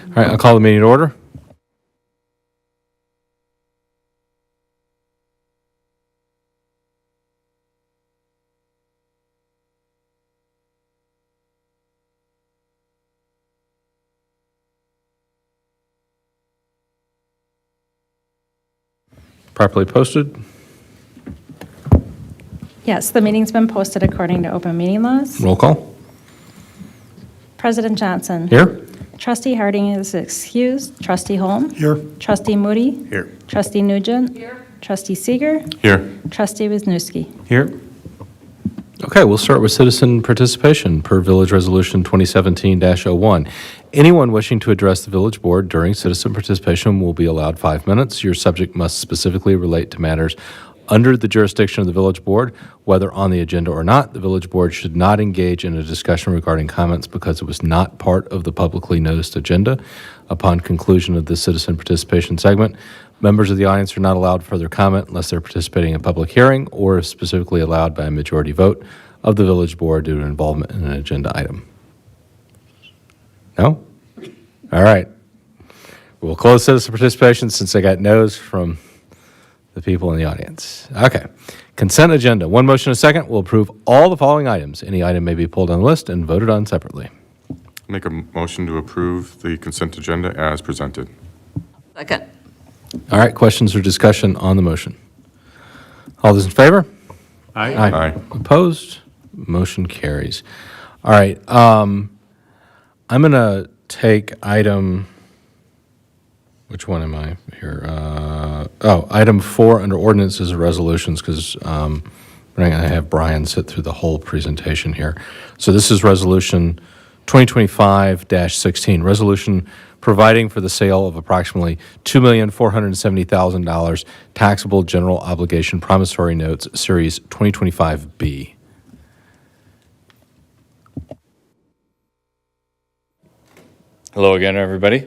All right, I'll call the meeting to order. Properly posted. Yes, the meeting's been posted according to open meeting laws. Roll call. President Johnson. Here. Trustee Harding is excused. Trustee Holm. Here. Trustee Moody. Here. Trustee Nugent. Here. Trustee Seeger. Here. Trustee Wisniewski. Here. Okay, we'll start with citizen participation per Village Resolution 2017-01. Anyone wishing to address the village board during citizen participation will be allowed 5 minutes. Your subject must specifically relate to matters under the jurisdiction of the village board, whether on the agenda or not. The village board should not engage in a discussion regarding comments because it was not part of the publicly noticed agenda. Upon conclusion of the citizen participation segment, members of the audience are not allowed further comment unless they're participating in a public hearing or if specifically allowed by a majority vote of the village board due to involvement in an agenda item. No? All right. We'll close citizen participation since I got no's from the people in the audience. Okay. Consent agenda. One motion, a second. We'll approve all the following items. Any item may be pulled on the list and voted on separately. Make a motion to approve the consent agenda as presented. Second. All right. Questions or discussion on the motion? All those in favor? Aye. Opposed? Motion carries. All right. I'm going to take item, which one am I here? Item 4 under ordinances and resolutions, because we're not going to have Brian sit through the whole presentation here. So this is resolution 2025-16, resolution providing for the sale of approximately $2,470,000 taxable general obligation promissory notes, series 2025B. Hello again, everybody.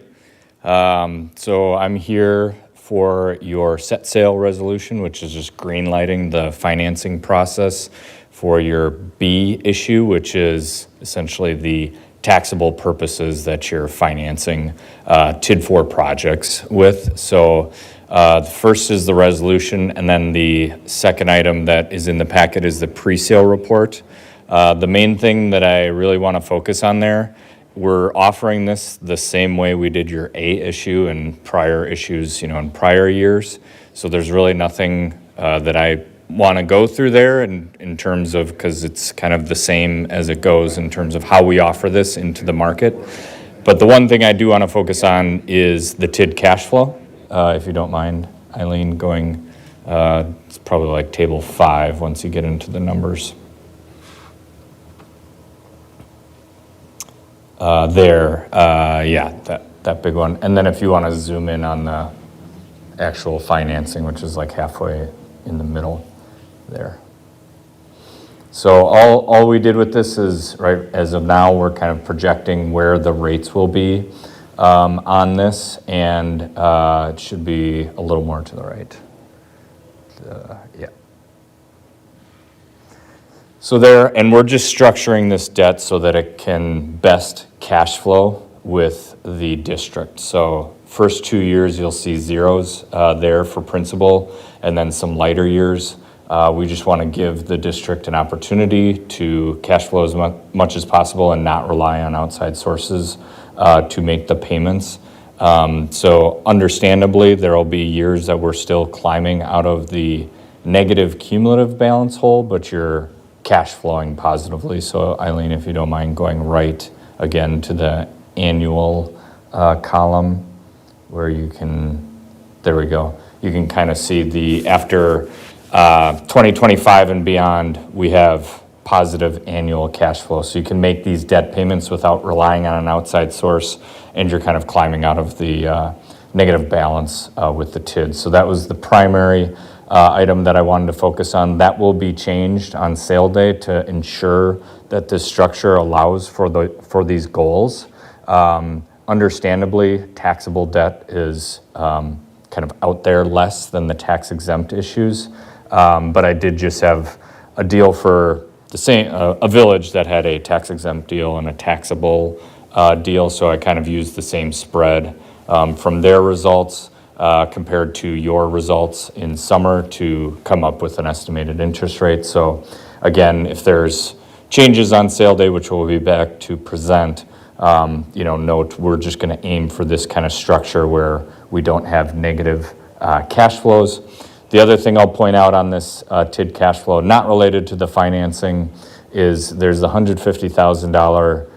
So I'm here for your set sale resolution, which is just green lighting the financing process for your B issue, which is essentially the taxable purposes that you're financing TID4 projects with. So the first is the resolution, and then the second item that is in the packet is the pre-sale report. The main thing that I really want to focus on there, we're offering this the same way we did your A issue and prior issues, in prior years. So there's really nothing that I want to go through there in terms of, because it's kind of the same as it goes in terms of how we offer this into the market. But the one thing I do want to focus on is the TID cash flow. If you don't mind, Eileen, going, it's probably like table 5 once you get into the numbers. That big one. And then if you want to zoom in on the actual financing, which is like halfway in the middle there. So all we did with this is, right, as of now, we're kind of projecting where the rates will be on this, and it should be a little more to the right. So there, and we're just structuring this debt so that it can best cash flow with the district. So first 2 years, you'll see zeros there for principal, and then some lighter years. We just want to give the district an opportunity to cash flow as much as possible and not rely on outside sources to make the payments. So understandably, there will be years that we're still climbing out of the negative cumulative balance hole, but you're cash flowing positively. So Eileen, if you don't mind going right again to the annual column where you can, there we go. You can kind of see the after 2025 and beyond, we have positive annual cash flow. So you can make these debt payments without relying on an outside source, and you're kind of climbing out of the negative balance with the TID. So that was the primary item that I wanted to focus on. That will be changed on sale day to ensure that this structure allows for these goals. Understandably, taxable debt is kind of out there less than the tax exempt issues. But I did just have a deal for the same, a village that had a tax exempt deal and a taxable deal, so I kind of used the same spread from their results compared to your results in summer to come up with an estimated interest rate. So again, if there's changes on sale day, which we'll be back to present, note we're just going to aim for this kind of structure where we don't have negative cash flows. The other thing I'll point out on this TID cash flow, not related to the financing, is there's the $150,000,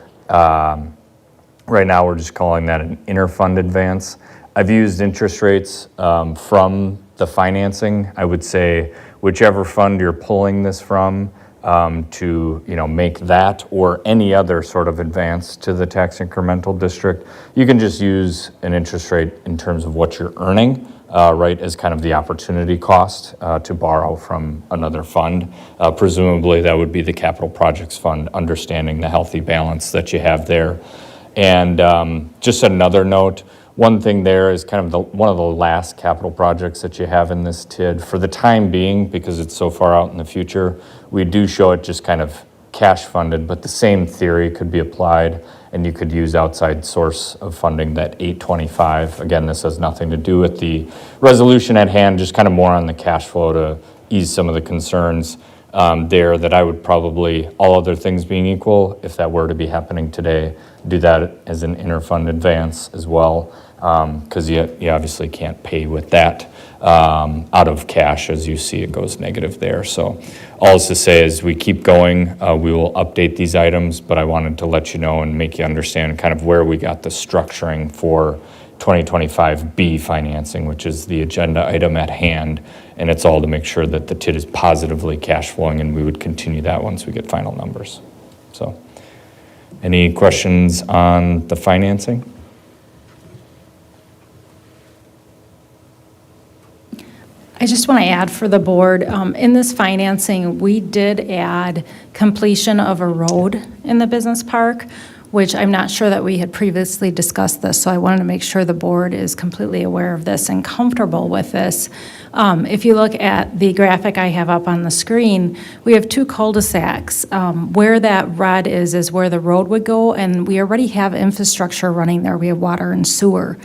right now we're just calling that an interfund advance. I've used interest rates from the financing. I would say whichever fund you're pulling this from to make that or any other sort of advance to the tax incremental district, you can just use an interest rate in terms of what you're earning, right, as kind of the opportunity cost to borrow from another fund. Presumably that would be the capital projects fund, understanding the healthy balance that you have there. And just another note, one thing there is kind of one of the last capital projects that you have in this TID. For the time being, because it's so far out in the future, we do show it just kind of cash funded, but the same theory could be applied, and you could use outside source of funding, that 825. Again, this has nothing to do with the resolution at hand, just kind of more on the cash flow to ease some of the concerns there that I would probably, all other things being equal, if that were to be happening today, do that as an interfund advance as well, because you obviously can't pay with that out of cash. As you see, it goes negative there. So all is to say is we keep going. We will update these items, but I wanted to let you know and make you understand kind of where we got the structuring for 2025B financing, which is the agenda item at hand, and it's all to make sure that the TID is positively cash flowing, and we would continue that once we get final numbers. So any questions on the financing? I just want to add for the board, in this financing, we did add completion of a road in the business park, which I'm not sure that we had previously discussed this, so I wanted to make sure the board is completely aware of this and comfortable with this. If you look at the graphic I have up on the screen, we have two cul-de-sacs. Where that red is where the road would go, and we already have infrastructure running there. We have water and sewer.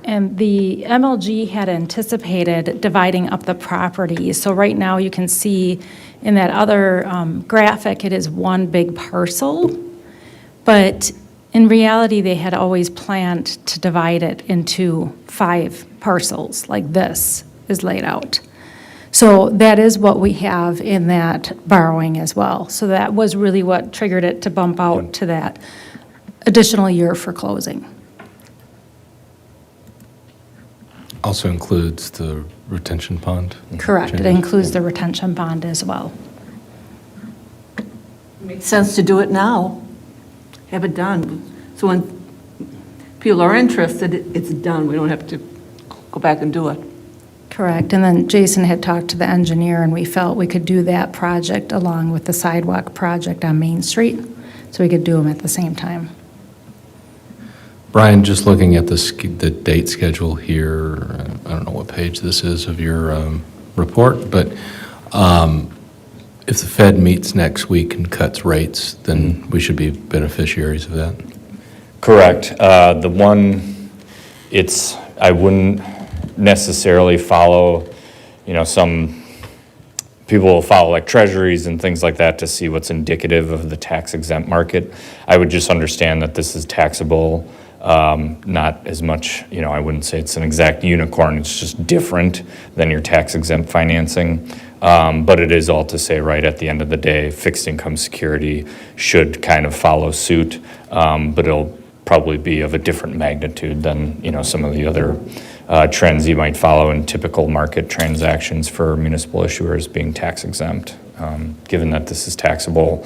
And the MLG had anticipated dividing up the property. So right now you can see in that other graphic, it is one big parcel. But in reality, they had always planned to divide it into 5 parcels, like this is laid out. So that is what we have in that borrowing as well. So that was really what triggered it to bump out to that additional year for closing. Also includes the retention pond? Correct. It changes? includes the retention bond as well. Makes sense to do it now, have it done. So when people are interested, it's done. We don't have to go back and do it. Correct. And then Jason had talked to the engineer, and we felt we could do that project along with the sidewalk project on Main Street, so we could do them at the same time. Brian, just looking at the date schedule here, I don't know what page this is of your report, but if the Fed meets next week and cuts rates, then we should be beneficiaries of that. Correct. I wouldn't necessarily follow, some people will follow like treasuries and things like that to see what's indicative of the tax exempt market. I would just understand that this is taxable, not as much, I wouldn't say it's an exact unicorn, it's just different than your tax exempt financing. But it is all to say, right, at the end of the day, fixed income security should kind of follow suit, but it'll probably be of a different magnitude than, some of the other trends you might follow in typical market transactions for municipal issuers being tax exempt. Given that this is taxable,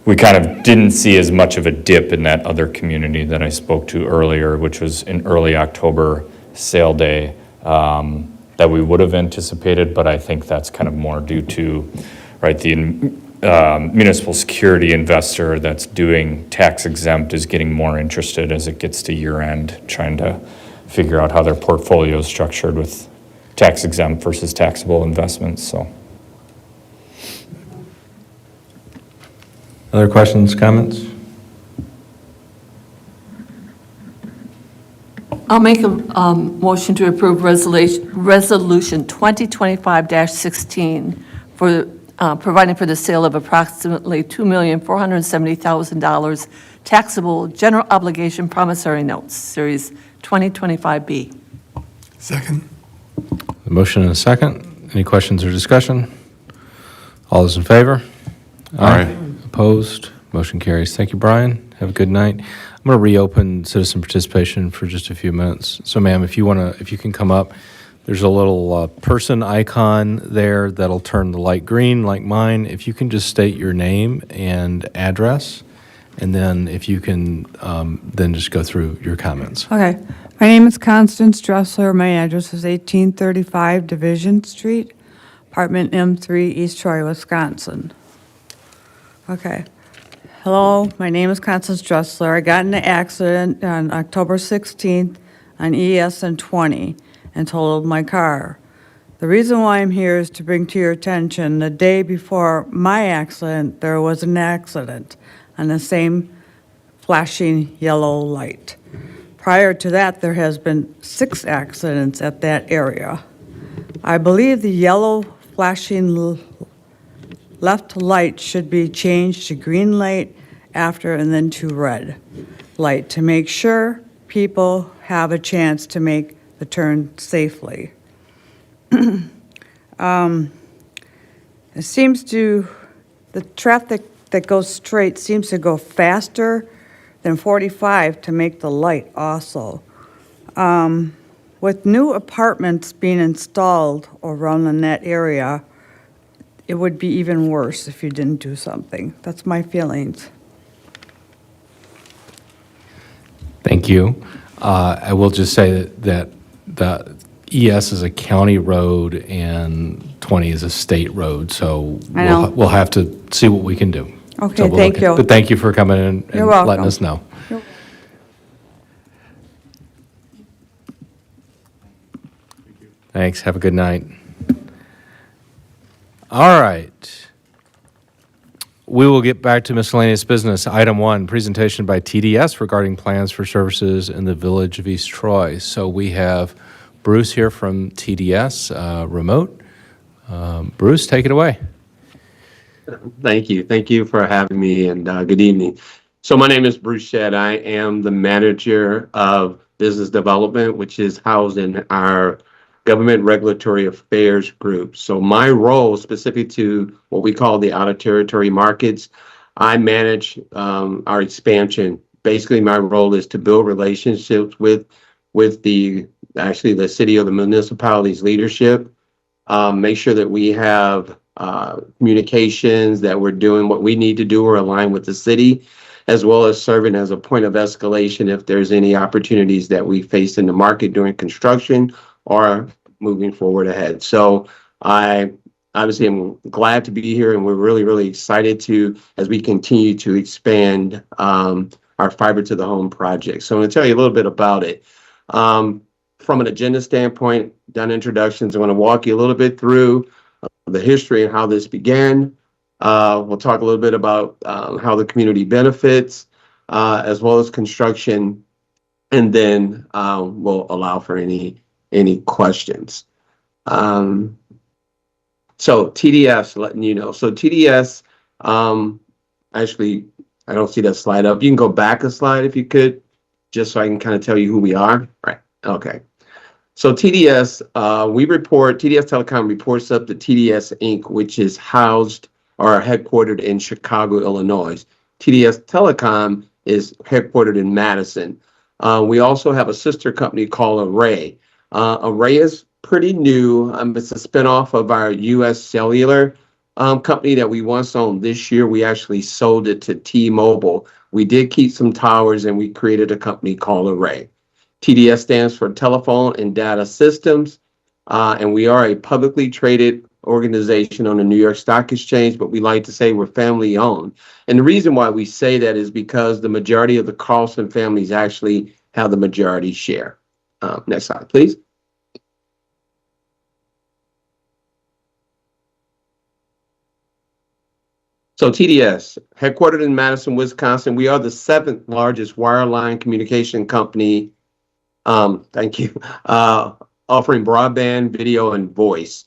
we kind of didn't see as much of a dip in that other community that I spoke to earlier, which was in early October sale day, that we would have anticipated, but I think that's kind of more due to, right, the municipal security investor that's doing tax exempt is getting more interested as it gets to year end, trying to figure out how their portfolio is structured with tax exempt versus taxable investments, so. Other questions, comments? I'll make a motion to approve Resolution 2025-16 for providing for the sale of approximately $2,470,000 taxable general obligation promissory notes, Series 2025B. Second. A motion and a second. Any questions or discussion? All those in favor? Aye. Opposed? Motion carries. Thank you, Brian. Have a good night. I'm going to reopen citizen participation for just a few minutes. So, ma'am, if you can come up, there's a little person icon there that'll turn the light green like mine. If you can just state your name and address, and then if you can then just go through your comments. Okay. My name is Constance Dressler. My address is 1835 Division Street, apartment M3, East Troy, Wisconsin. Okay. Hello, my name is Constance Dressler. I got in an accident on October 16th on ESN 20 and totaled my car. The reason why I'm here is to bring to your attention, the day before my accident, there was an accident on the same flashing yellow light. Prior to that, there has been 6 accidents at that area. I believe the yellow flashing left light should be changed to green light after and then to red light to make sure people have a chance to make the turn safely. It seems the traffic that goes straight seems to go faster than 45 to make the light also. With new apartments being installed around in that area, it would be even worse if you didn't do something. That's my feelings. Thank you. I will just say that the ES is a county road and 20 is a state road, so I know. we'll have to see what we can do. Okay, So we'll thank look at- you. But thank you for coming in and You're letting welcome. us know. You're- Thanks. Have a good night. All right. We will get back to miscellaneous business. Item 1, presentation by TDS regarding plans for services in the Village of East Troy. So we have Bruce here from TDS, remote. Bruce, take it away. Thank you. Thank you for having me, and good evening. So my name is Bruce Shedd. I am the manager of business development, which is housed in our government regulatory affairs group. So my role, specific to what we call the out-of-territory markets, I manage our expansion. Basically, my role is to build relationships with the city or the municipality's leadership, make sure that we have communications, that we're doing what we need to do or align with the city, as well as serving as a point of escalation if there's any opportunities that we face in the market during construction or moving forward ahead. So I obviously am glad to be here, and we're really, really excited as we continue to expand our fiber to the home project. So I'm going to tell you a little bit about it. From an agenda standpoint, done introductions. I want to walk you a little bit through the history and how this began. We'll talk a little bit about how the community benefits, as well as construction, and then we'll allow for any questions. So TDS, letting you know. So TDS, actually, I don't see that slide up. You can go back a slide if you could, just so I can kind of tell you who we are. Right. Okay. So TDS, TDS Telecom reports up to TDS Inc., which is housed or headquartered in Chicago, Illinois. TDS Telecom is headquartered in Madison. We also have a sister company called Array. Array is pretty new. It's a spinoff of our U.S. Cellular company that we once owned. This year, we actually sold it to T-Mobile. We did keep some towers, and we created a company called Array. TDS stands for Telephone and Data Systems, and we are a publicly traded organization on the New York Stock Exchange, but we like to say we're family owned. And the reason why we say that is because the majority of the Carlson families actually have the majority share. Next slide, please. So TDS, headquartered in Madison, Wisconsin, we are the 7th largest wireline communication company Thank you. Offering broadband, video, and voice.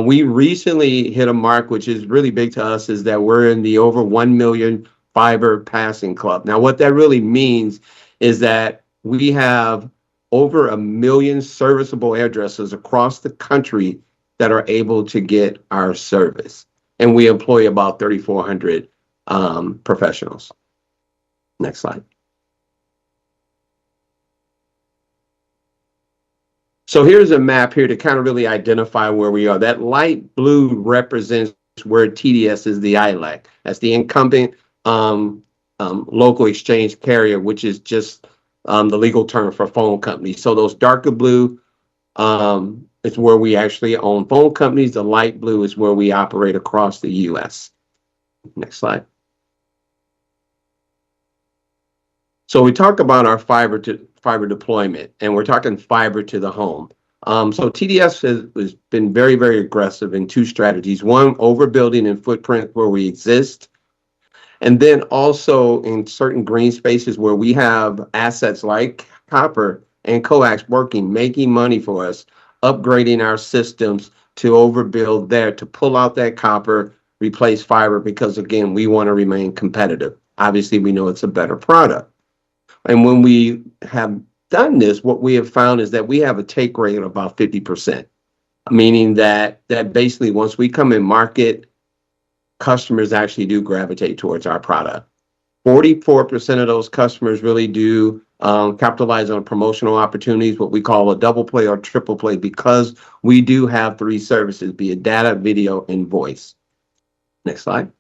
We recently hit a mark, which is really big to us, is that we're in the over 1 million fiber passing club. Now, what that really means is that we have over 1 million serviceable addresses across the country that are able to get our service. And we employ about 3,400 professionals. Next slide. So here's a map here to kind of really identify where we are. That light blue represents where TDS is the ILEC. That's the incumbent local exchange carrier, which is just the legal term for phone companies. So those darker blue is where we actually own phone companies. The light blue is where we operate across the U.S. Next slide. So we talk about our fiber deployment, and we're talking fiber to the home. So TDS has been very, very aggressive in two strategies. One, overbuilding in footprint where we exist, and then also in certain green spaces where we have assets like copper and coax working, making money for us, upgrading our systems to overbuild there, to pull out that copper, replace fiber, because again, we want to remain competitive. Obviously, we know it's a better product. And when we have done this, what we have found is that we have a take rate of about 50%, meaning that basically once we come in market, customers actually do gravitate towards our product. 44% of those customers really do capitalize on promotional opportunities, what we call a double play or triple play, because we do have 3 services, be it data, video, and voice. Next slide.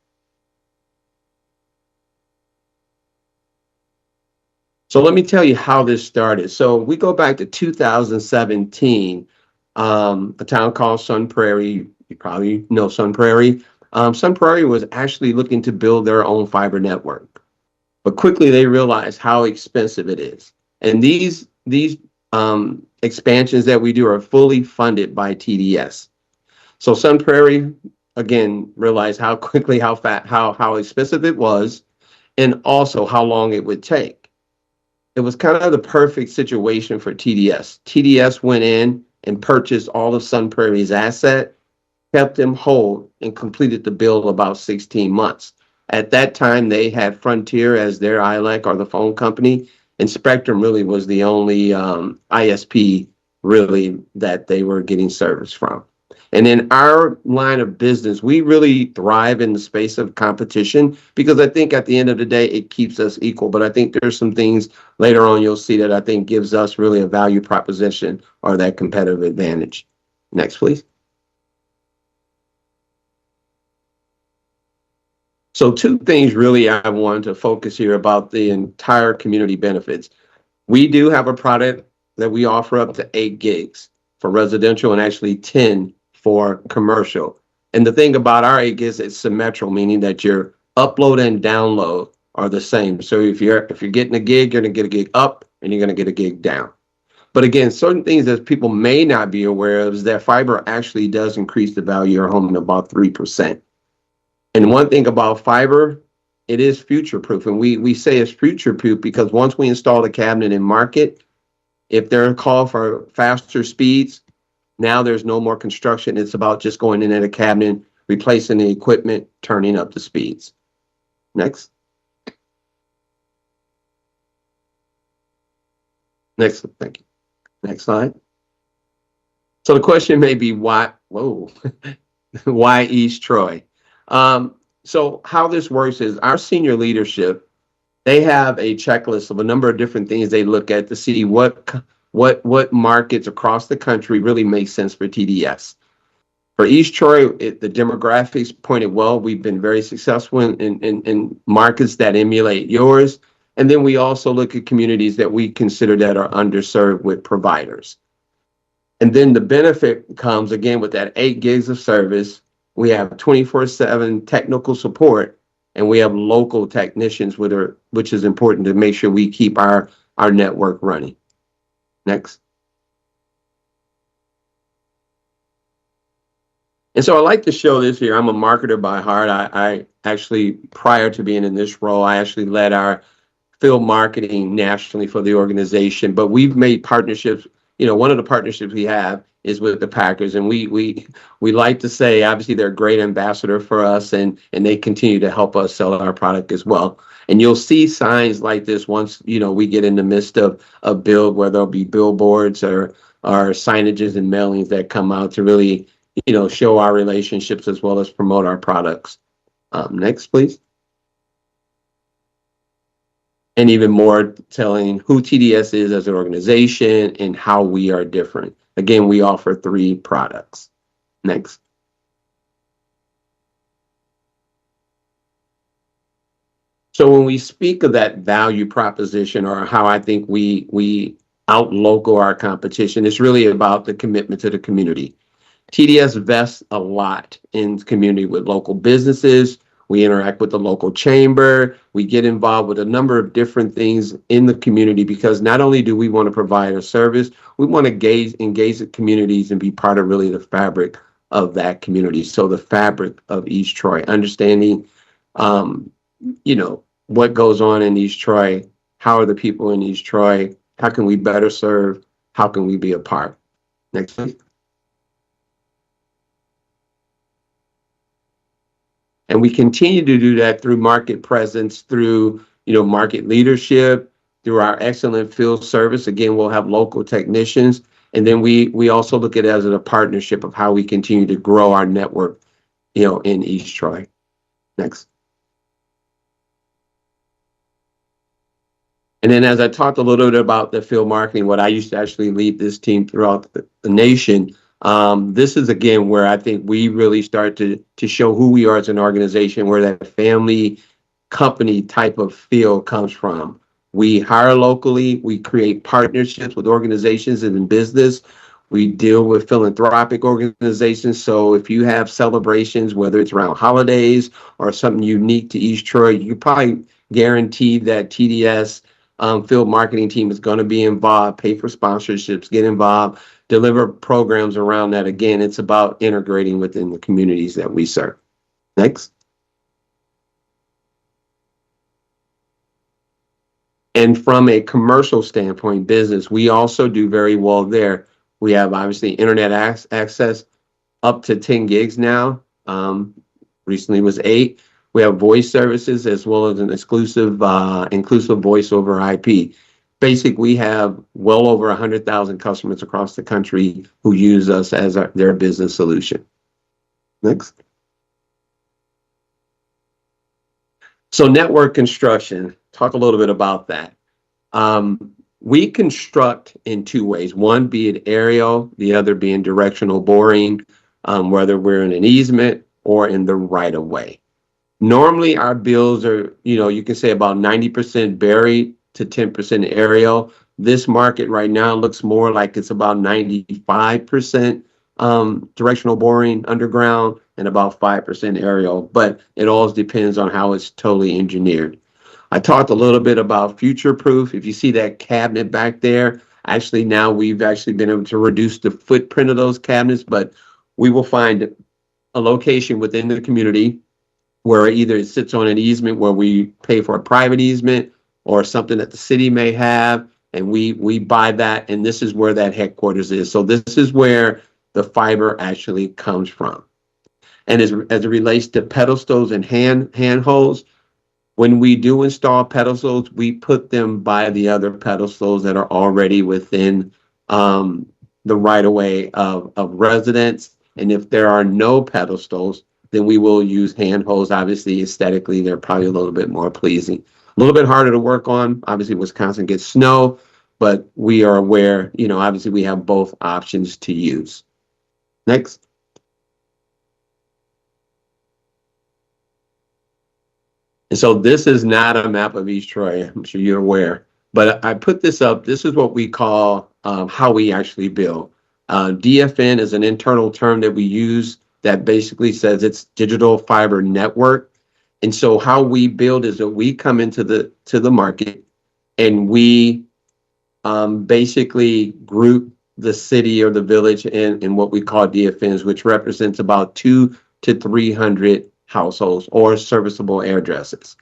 So let me tell you how this started. So we go back to 2017, a town called Sun Prairie. You probably know Sun Prairie. Sun Prairie was actually looking to build their own fiber network, but quickly they realized how expensive it is. And these expansions that we do are fully funded by TDS. So Sun Prairie, again, realized how quickly, how expensive it was, and also how long it would take. It was kind of the perfect situation for TDS. TDS went in and purchased all of Sun Prairie's asset, kept them whole, and completed the build in about 16 months. At that time, they had Frontier as their ILEC, or the phone company, and Spectrum really was the only ISP really that they were getting service from. And in our line of business, we really thrive in the space of competition, because I think at the end of the day, it keeps us equal. But I think there's some things later on you'll see that I think gives us really a value proposition or that competitive advantage. Next, please. So 2 things really I wanted to focus here about the entire community benefits. We do have a product that we offer up to 8 gigs for residential and actually 10 for commercial. And the thing about our 8 gigs, it's symmetrical, meaning that your upload and download are the same. So if you're getting a gig, you're gonna get a gig up and you're gonna get a gig down. But again, certain things that people may not be aware of is that fiber actually does increase the value of your home in about 3%. And one thing about fiber, it is future-proof. And we say it's future-proof because once we install the cabinet in market, if they're called for faster speeds, now there's no more construction. It's about just going in at a cabinet, replacing the equipment, turning up the speeds. Next. Next, thank you. Next slide. So the question may be why, why East Troy? So how this works is our senior leadership, they have a checklist of a number of different things they look at to see what markets across the country really make sense for TDS. For East Troy, the demographics pointed well. We've been very successful in markets that emulate yours. And then we also look at communities that we consider that are underserved with providers. And then the benefit comes again with that 8 gigs of service. We have 24/7 technical support, and we have local technicians which is important to make sure we keep our network running. Next. And so I like to show this here. I'm a marketer by heart. I actually, prior to being in this role, I actually led our field marketing nationally for the organization, but we've made partnerships. One of the partnerships we have is with the Packers, and we like to say, obviously, they're a great ambassador for us, and they continue to help us sell our product as well. And you'll see signs like this once we get in the midst of a build, where there'll be billboards or signages and mailings that come out to really show our relationships as well as promote our products. Next, please. And even more telling who TDS is as an organization and how we are different. Again, we offer 3 products. Next. So when we speak of that value proposition, or how I think we out-local our competition, it's really about the commitment to the community. TDS vests a lot in community with local businesses. We interact with the local chamber. We get involved with a number of different things in the community, because not only do we want to provide a service, we want to engage the communities and be part of really the fabric of that community. So the fabric of East Troy, understanding, what goes on in East Troy, how are the people in East Troy, how can we better serve, how can we be a part. Next, please. And we continue to do that through market presence, through market leadership, through our excellent field service. Again, we'll have local technicians, and then we also look at it as a partnership of how we continue to grow our network, in East Troy. Next. And then, as I talked a little bit about the field marketing, what I used to actually lead this team throughout the nation. This is, again, where I think we really start to show who we are as an organization, where that family company type of feel comes from. We hire locally, we create partnerships with organizations and in business. We deal with philanthropic organizations. So if you have celebrations, whether it's around holidays or something unique to East Troy, you probably guarantee that TDS field marketing team is going to be involved, pay for sponsorships, get involved, deliver programs around that. Again, it's about integrating within the communities that we serve. Next. And from a commercial standpoint, business, we also do very well there. We have obviously internet access up to 10 gigs now. Recently was 8. We have voice services as well as an exclusive inclusive voice over IP. Basically, we have well over 100,000 customers across the country who use us as their business solution. Next. So network construction, talk a little bit about that. We construct in 2 ways, one being aerial, the other being directional boring, whether we're in an easement or in the right of way. Normally our builds are, you can say about 90% buried to 10% aerial. This market right now looks more like it's about 95% directional boring underground and about 5% aerial, but it all depends on how it's totally engineered. I talked a little bit about future proof. If you see that cabinet back there, actually now we've actually been able to reduce the footprint of those cabinets, but we will find a location within the community where either it sits on an easement where we pay for a private easement or something that the city may have, and we buy that, and this is where that headquarters is. So this is where the fiber actually comes from. And as it relates to pedestals and handholds, when we do install pedestals, we put them by the other pedestals that are already within the right-of-way of residents. And if there are no pedestals, then we will use handholds. Obviously, aesthetically, they're probably a little bit more pleasing. A little bit harder to work on. Obviously, Wisconsin gets snow, but we are aware, obviously we have both options to use. Next. And so this is not a map of East Troy, I'm sure you're aware, but I put this up. This is what we call how we actually build. DFN is an internal term that we use that basically says it's digital fiber network. And so how we build is that we come into the market and we basically group the city or the village in what we call DFNs, which represents about 200 to 300 households or serviceable addresses.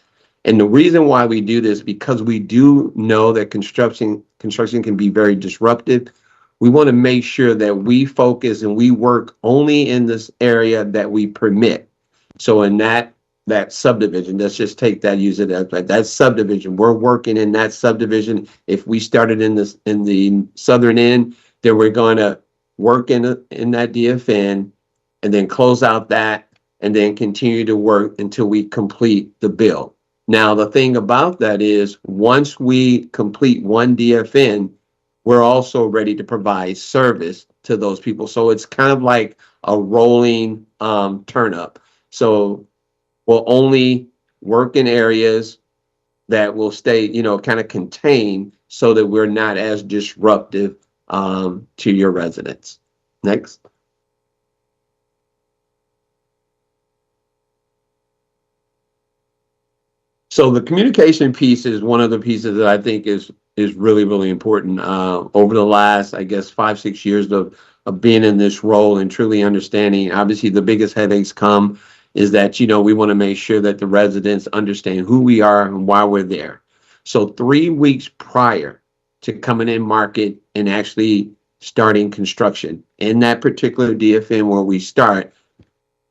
And the reason why we do this, because we do know that construction can be very disruptive. We want to make sure that we focus and we work only in this area that we permit. So in that subdivision, let's just take that, use it as that subdivision. We're working in that subdivision. If we started in the southern end, then we're going to work in that DFN and then close out that and then continue to work until we complete the build. Now, the thing about that is once we complete one DFN, we're also ready to provide service to those people. So it's kind of like a rolling turn up. So we'll only work in areas that will stay, kind of contained so that we're not as disruptive to your residents. Next. So the communication piece is one of the pieces that I think is really, really important. Over the last, I guess, 5-6 years of being in this role and truly understanding, obviously the biggest headaches come is that, we want to make sure that the residents understand who we are and why we're there. So 3 weeks prior to coming in market and actually starting construction in that particular DFN where we start,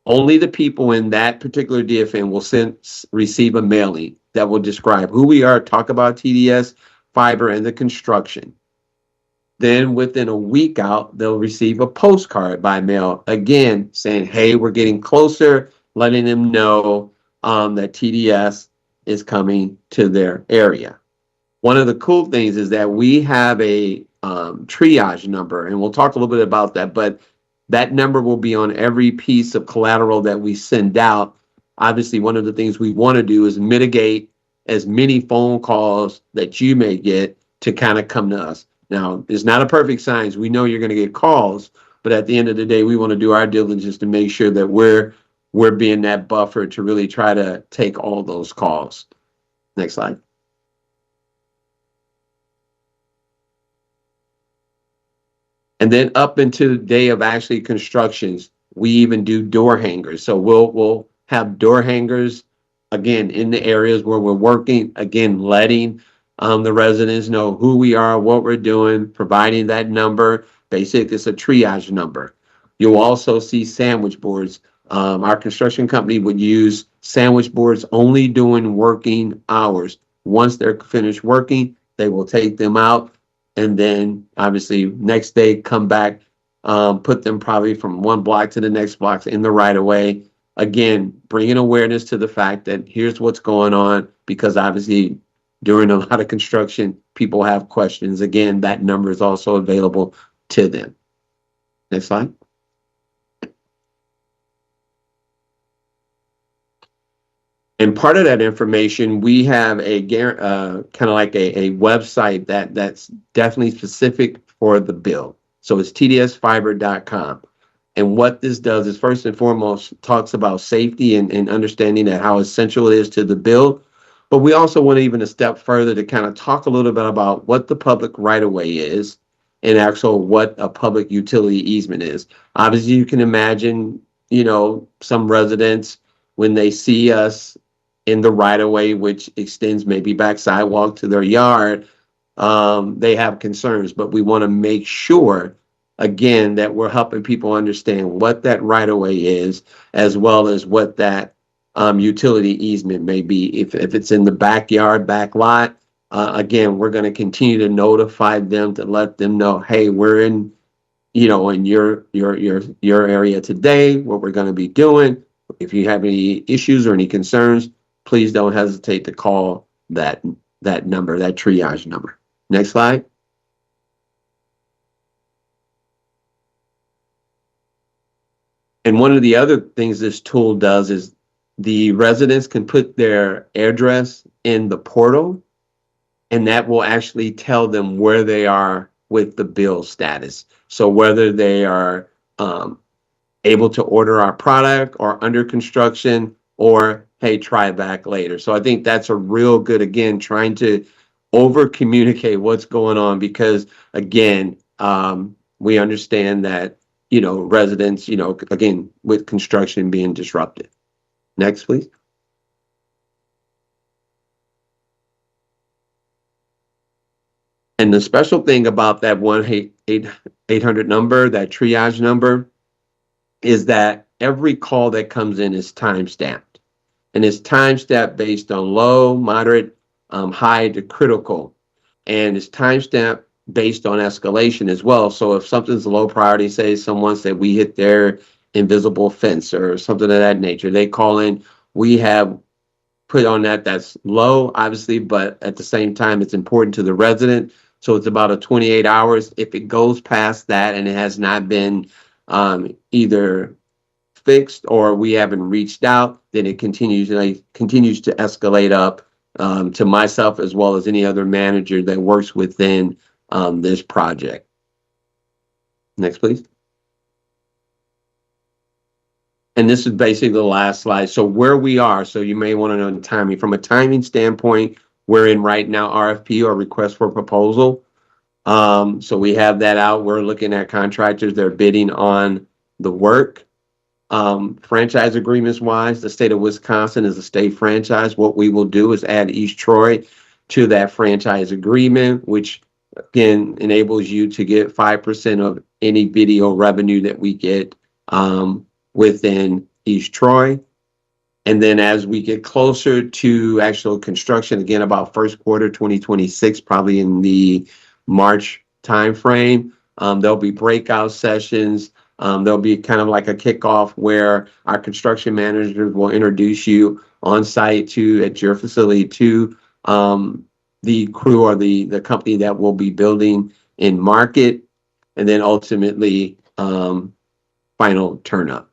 only the people in that particular DFN will receive a mailing that will describe who we are, talk about TDS, fiber, and the construction. Then within a week out, they'll receive a postcard by mail, again, saying, hey, we're getting closer, letting them know that TDS is coming to their area. One of the cool things is that we have a triage number, and we'll talk a little bit about that, but that number will be on every piece of collateral that we send out. Obviously, one of the things we want to do is mitigate as many phone calls that you may get to kind of come to us. Now, it's not a perfect science. We know you're going to get calls, but at the end of the day, we want to do our diligence to make sure that we're being that buffer to really try to take all those calls. Next slide. And then up into the day of actually constructions, we even do door hangers. So we'll have door hangers, again, in the areas where we're working, again, letting the residents know who we are, what we're doing, providing that number. Basically, it's a triage number. You'll also see sandwich boards. Our construction company would use sandwich boards only during working hours. Once they're finished working, they will take them out. And then obviously next day come back, put them probably from one block to the next block in the right of way. Again, bringing awareness to the fact that here's what's going on, because obviously during a lot of construction, people have questions. Again, that number is also available to them. Next slide. And part of that information, we have a kind of like a website that's definitely specific for the bill. So it's tdsfiber.com. And what this does is first and foremost talks about safety and understanding that how essential it is to the bill. But we also want even a step further to kind of talk a little bit about what the public right-of-way is and actually what a public utility easement is. Obviously, you can imagine, some residents, when they see us in the right-of-way, which extends maybe back sidewalk to their yard, they have concerns. But we want to make sure, again, that we're helping people understand what that right-of-way is, as well as what that utility easement may be. If it's in the backyard, back lot, again, we're going to continue to notify them to let them know, hey, we're in, in your area today, what we're going to be doing. If you have any issues or any concerns, please don't hesitate to call that number, that triage number. Next slide. And one of the other things this tool does is the residents can put their address in the portal, and that will actually tell them where they are with the bill status. So whether they are able to order our product or under construction, or hey, try back later. So I think that's a real good, again, trying to over communicate what's going on, because again, we understand that, residents, again, with construction being disrupted. Next, please. And the special thing about that 1-800 number, that triage number, is that every call that comes in is time-stamped. And it's time-stamped based on low, moderate, high to critical. And it's time-stamped based on escalation as well. So if something's low priority, say someone said we hit their invisible fence or something of that nature, they call in, we have put on that's low, obviously, but at the same time, it's important to the resident. So it's about a 28 hours. If it goes past that and it has not been either fixed or we haven't reached out, then it continues to escalate up to myself as well as any other manager that works within this project. Next, please. And this is basically the last slide. So where we are, so you may want to know the timing. From a timing standpoint, we're in right now RFP or request for proposal. So we have that out. We're looking at contractors that are bidding on the work. Franchise agreements wise, the state of Wisconsin is a state franchise. What we will do is add East Troy to that franchise agreement, which again enables you to get 5% of any video revenue that we get within East Troy. And then as we get closer to actual construction, again, about first quarter 2026, probably in the March timeframe, there'll be breakout sessions. There'll be kind of like a kickoff where our construction managers will introduce you on site at your facility to the crew or the company that will be building in market, and then ultimately final turn up.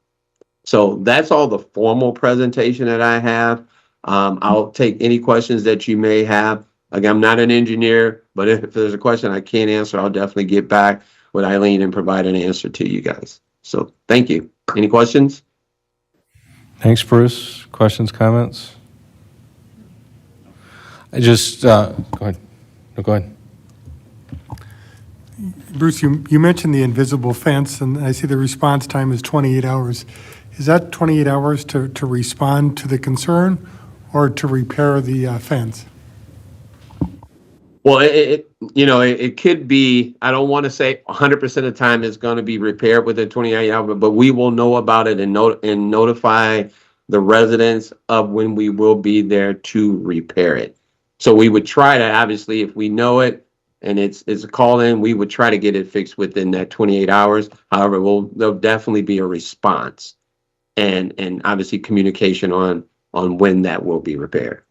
So that's all the formal presentation that I have. I'll take any questions that you may have. Again, I'm not an engineer, but if there's a question I can't answer, I'll definitely get back with Eileen and provide an answer to you guys. So thank you. Any questions? Thanks, Bruce. Questions, comments? I just, go ahead. No, go ahead. Bruce, you mentioned the invisible fence, and I see the response time is 28 hours. Is that 28 hours to respond to the concern or to repair the fence? Well, it could be, I don't want to say 100% of the time it's going to be repaired within 28 hours, but we will know about it and notify the residents of when we will be there to repair it. So we would try to, obviously, if we know it and it's a call in, we would try to get it fixed within that 28 hours. However, there'll definitely be a response and obviously communication on when that will be repaired.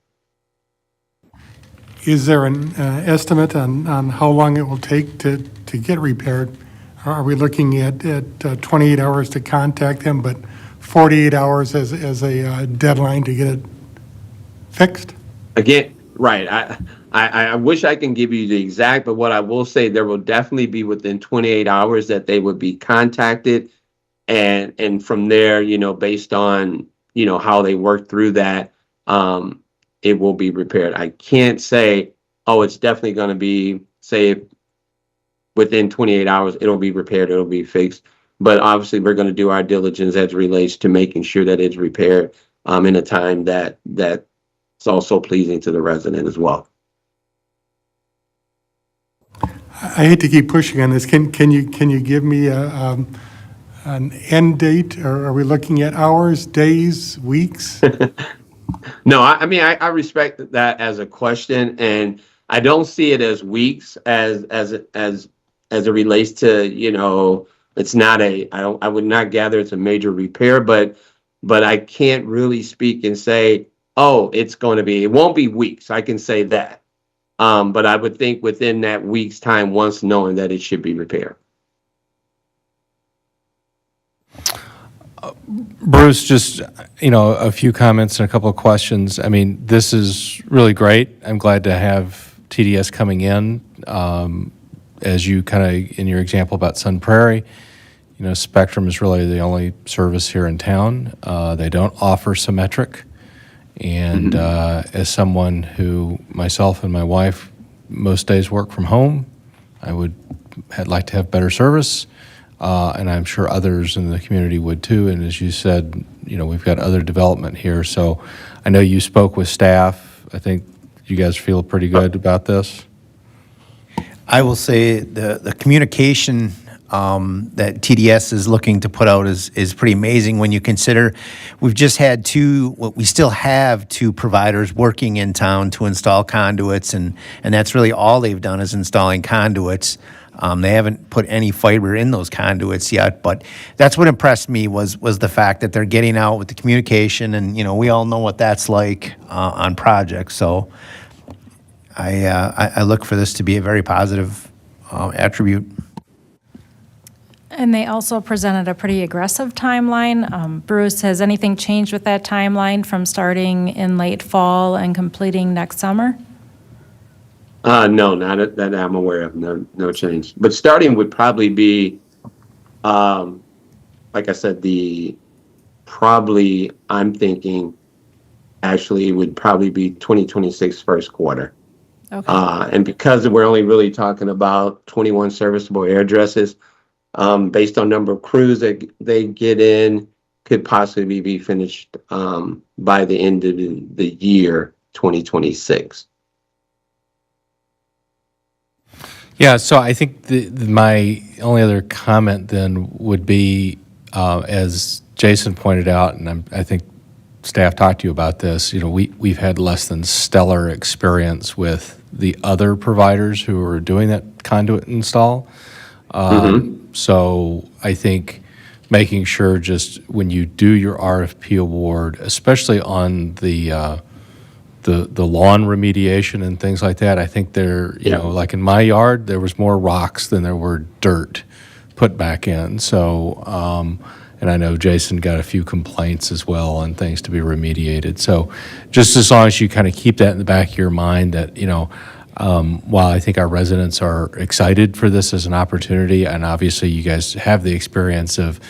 Is there an estimate on how long it will take to get repaired? Are we looking at 28 hours to contact them, but 48 hours as a deadline to get it fixed? Again, right. I wish I can give you the exact, but what I will say, there will definitely be within 28 hours that they would be contacted. And from there, based on, how they work through that, it will be repaired. I can't say, it's definitely going to be, say, within 28 hours, it'll be repaired, it'll be fixed. But obviously, we're going to do our diligence as it relates to making sure that it's repaired in a time that's also pleasing to the resident as well. I hate to keep pushing on this. Can you give me an end date, or are we looking at hours, days, weeks? No, I mean, I respect that as a question, and I don't see it as weeks as it relates to, it's not I would not gather it's a major repair, but I can't really speak and say, it won't be weeks. I can say that. But I would think within that week's time, once knowing that it should be repaired. Bruce, just, a few comments and a couple of questions. I mean, this is really great. I'm glad to have TDS coming in. As you kind of, in your example about Sun Prairie, Spectrum is really the only service here in town. They don't offer symmetric. And as someone who, myself and my wife, most days work from home, I would like to have better service. And I'm sure others in the community would too. And as you said, we've got other development here. So I know you spoke with staff. I think you guys feel pretty good about this. I will say the communication that TDS is looking to put out is pretty amazing when you consider we still have two providers working in town to install conduits, and that's really all they've done is installing conduits. They haven't put any fiber in those conduits yet, but that's what impressed me was the fact that they're getting out with the communication, and we all know what that's like on projects. So I look for this to be a very positive attribute. And they also presented a pretty aggressive timeline. Bruce, has anything changed with that timeline from starting in late fall and completing next summer? No, not that I'm aware of. No change. But starting would probably be, like I said, I'm thinking actually it would probably be 2026 first quarter. Okay. And because we're only really talking about 21 serviceable addresses, based on number of crews that they get in, could possibly be finished by the end of the year 2026. Yeah, so I think my only other comment then would be, as Jason pointed out, and I think staff talked to you about this, we've had less than stellar experience with the other providers who are doing that conduit install. So I think making sure just when you do your RFP award, especially on the lawn remediation and things like that, I think like in my yard, there was more rocks than there were dirt put back in. So, and I know Jason got a few complaints as well on things to be remediated. So just as long as you kind of keep that in the back of your mind that, while I think our residents are excited for this as an opportunity, and obviously you guys have the experience of,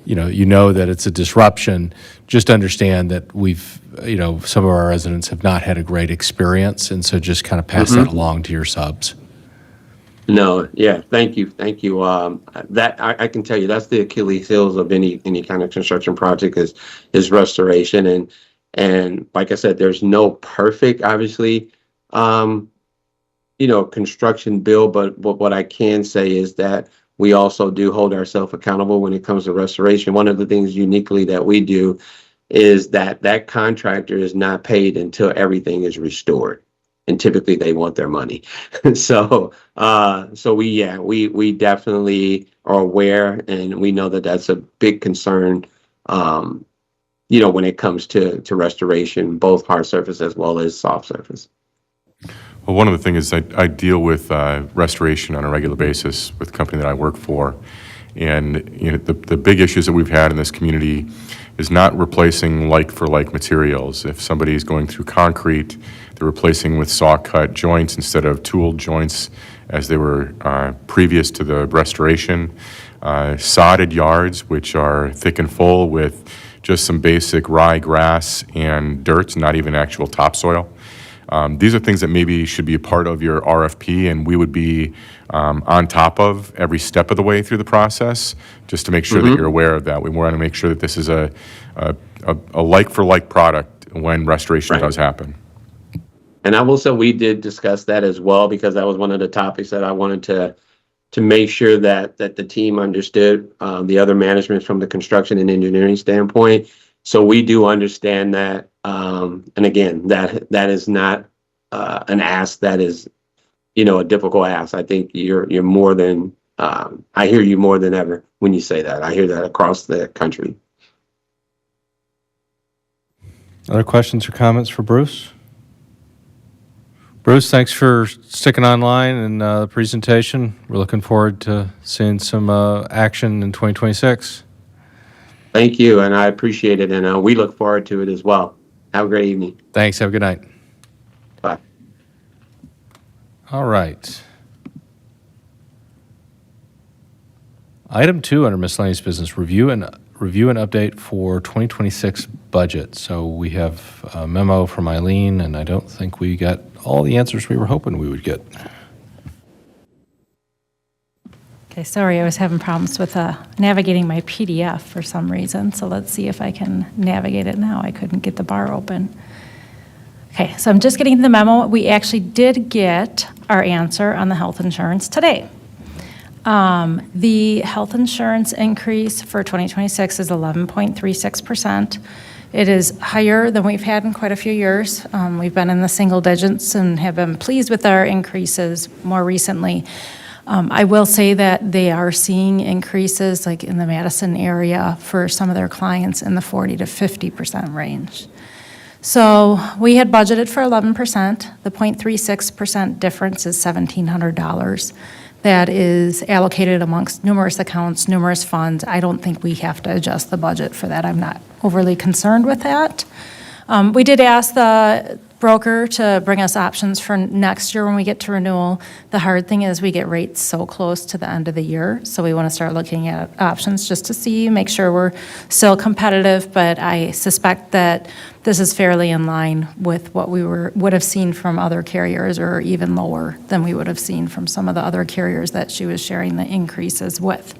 that it's a disruption, just understand that some of our residents have not had a great experience, and so just kind of pass that along to your subs. No, yeah, thank you. That I can tell you that's the Achilles heels of any kind of construction project is restoration, and like I said, there's no perfect, obviously, construction build, but what I can say is that we also do hold ourselves accountable when it comes to restoration. One of the things uniquely that we do is that contractor is not paid until everything is restored. And typically they want their money. So we definitely are aware, and we know that that's a big concern, when it comes to restoration, both hard surface as well as soft surface. Well, one of the things is I deal with restoration on a regular basis with the company that I work for. And the big issues that we've had in this community is not replacing like-for-like materials. If somebody's going through concrete, they're replacing with saw-cut joints instead of tooled joints as they were previous to the restoration. Sodded yards, which are thick and full with just some basic ryegrass and dirt, not even actual topsoil. These are things that maybe should be a part of your RFP, and we would be on top of every step of the way through the process, just to make sure that you're aware of that. We want to make sure that this is a like-for-like product when restoration does happen. And I will say we did discuss that as well, because that was one of the topics that I wanted to make sure that the team understood, the other management from the construction and engineering standpoint. So we do understand that. And again, that is not an ask that is, a difficult ask. I think you're more than, I hear you more than ever when you say that. I hear that across the country. Other questions or comments for Bruce? Bruce, thanks for sticking online and the presentation. We're looking forward to seeing some action in 2026. Thank you, and I appreciate it, and we look forward to it as well. Have a great evening. Thanks. Have a good night. Bye. All right. Item 2 under miscellaneous business, review and update for 2026 budget. So we have a memo from Eileen, and I don't think we got all the answers we were hoping we would get. Okay, sorry, I was having problems with navigating my PDF for some reason, so let's see if I can navigate it now. I couldn't get the bar open. Okay, so I'm just getting the memo. We actually did get our answer on the health insurance today. The health insurance increase for 2026 is 11.36%. It is higher than we've had in quite a few years. We've been in the single digits and have been pleased with our increases more recently. I will say that they are seeing increases, like in the Madison area, for some of their clients in the 40 to 50% range. So we had budgeted for 11%. The 0.36% difference is $1,700. That is allocated amongst numerous accounts, numerous funds. I don't think we have to adjust the budget for that. I'm not overly concerned with that. We did ask the broker to bring us options for next year when we get to renewal. The hard thing is we get rates so close to the end of the year, so we want to start looking at options just to see, make sure we're still competitive, but I suspect that this is fairly in line with what we would have seen from other carriers, or even lower than we would have seen from some of the other carriers that she was sharing the increases with.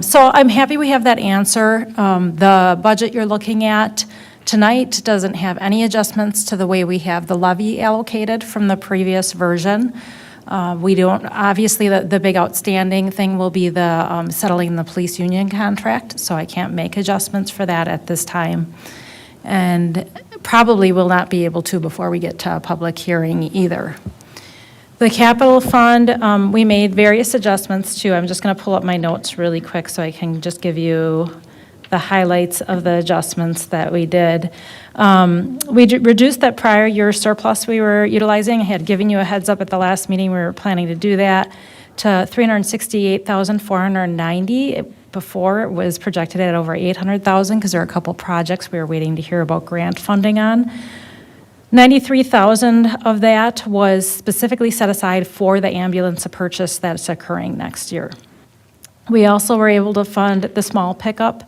So I'm happy we have that answer. The budget you're looking at tonight doesn't have any adjustments to the way we have the levy allocated from the previous version. We don't, obviously, the big outstanding thing will be the settling the police union contract, so I can't make adjustments for that at this time. And probably will not be able to before we get to a public hearing either. The capital fund, we made various adjustments to. I'm just going to pull up my notes really quick so I can just give you the highlights of the adjustments that we did. We reduced that prior year surplus we were utilizing. I had given you a heads up at the last meeting we were planning to do that to $368,490. Before it was projected at over $800,000 because there are a couple projects we were waiting to hear about grant funding on. $93,000 of that was specifically set aside for the ambulance purchase that's occurring next year. We also were able to fund the small pickup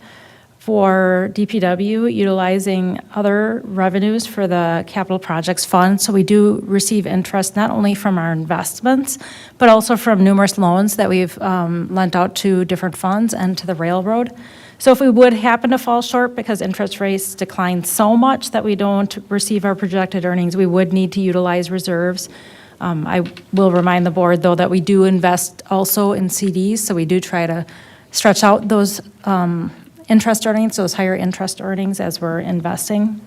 for DPW utilizing other revenues for the capital projects fund. So we do receive interest not only from our investments, but also from numerous loans that we've lent out to different funds and to the railroad. So if we would happen to fall short because interest rates decline so much that we don't receive our projected earnings, we would need to utilize reserves. I will remind the board, though, that we do invest also in CDs, so we do try to stretch out those interest earnings, those higher interest earnings as we're investing.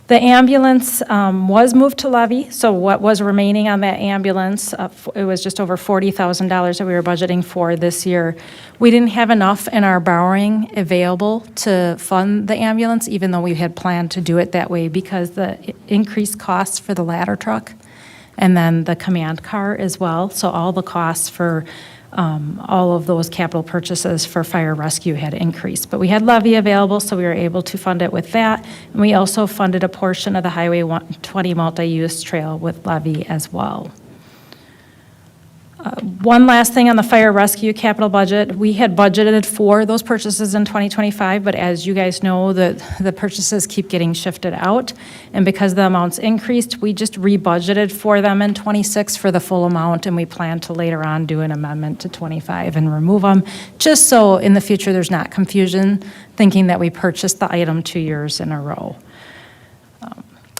The ambulance was moved to levy, so what was remaining on that ambulance, it was just over $40,000 that we were budgeting for this year. We didn't have enough in our borrowing available to fund the ambulance, even though we had planned to do it that way because the increased costs for the ladder truck and then the command car as well. So all the costs for all of those capital purchases for fire rescue had increased. But we had levy available, so we were able to fund it with that. And we also funded a portion of the Highway 120 multi-use trail with levy as well. One last thing on the fire rescue capital budget. We had budgeted for those purchases in 2025, but as you guys know, the purchases keep getting shifted out. And because the amounts increased, we just rebudgeted for them in 26 for the full amount, and we plan to later on do an amendment to 25 and remove them, just so in the future there's not confusion thinking that we purchased the item 2 years in a row.